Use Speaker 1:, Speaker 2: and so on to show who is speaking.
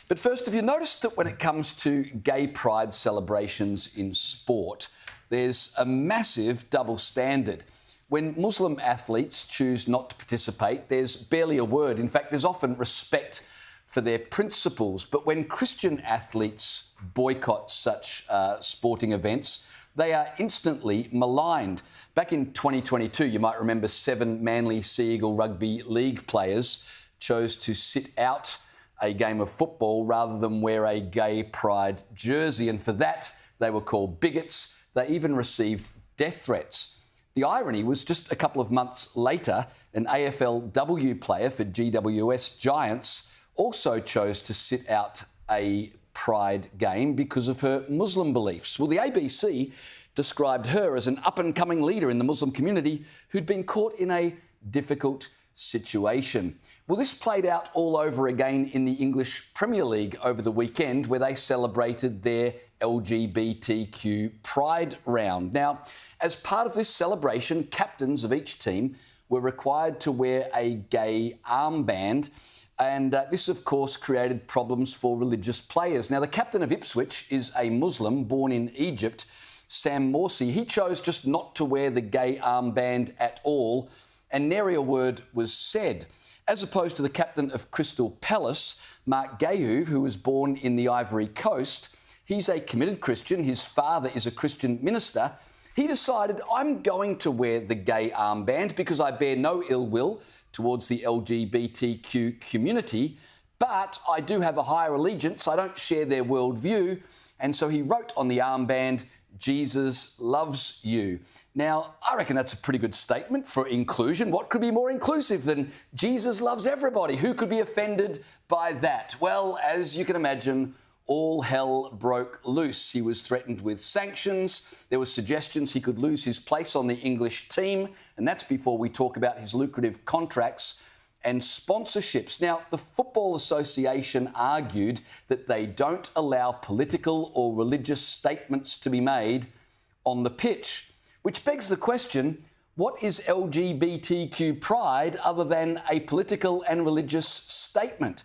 Speaker 1: But first, have you noticed that when it comes to gay pride celebrations in sport, there's a massive double standard? When Muslim athletes choose not to participate, there's barely a word. In fact, there's often respect for their principles. But when Christian athletes boycott such sporting events, they are instantly maligned. Back in 2022, you might remember 7 Manly Sea Eagle Rugby League players chose to sit out a game of football rather than wear a gay pride jersey. And for that, they were called bigots. They even received death threats. The irony was just a couple of months later, an AFLW player for GWS Giants also chose to sit out a pride game because of her Muslim beliefs. Well, the ABC described her as an up-and-coming leader in the Muslim community who'd been caught in a difficult situation. Well, this played out all over again in the English Premier League over the weekend, where they celebrated their LGBTQ Pride round. Now, as part of this celebration, captains of each team were required to wear a gay armband, and this, of course, created problems for religious players. Now, the captain of Ipswich is a Muslim born in Egypt, Sam Morsy. He chose just not to wear the gay armband at all, and nary a word was said. As opposed to the captain of Crystal Palace, Marc Guehi, who was born in the Ivory Coast, he's a committed Christian. His father is a Christian minister. He decided, I'm going to wear the gay armband because I bear no ill will towards the LGBTQ community, but I do have a higher allegiance. I don't share their worldview. And so he wrote on the armband, Jesus loves you. Now, I reckon that's a pretty good statement for inclusion. What could be more inclusive than Jesus loves everybody? Who could be offended by that? Well, as you can imagine, all hell broke loose. He was threatened with sanctions. There were suggestions he could lose his place on the English team. And that's before we talk about his lucrative contracts and sponsorships. Now, the Football Association argued that they don't allow political or religious statements to be made on the pitch, which begs the question, what is LGBTQ pride other than a political and religious statement?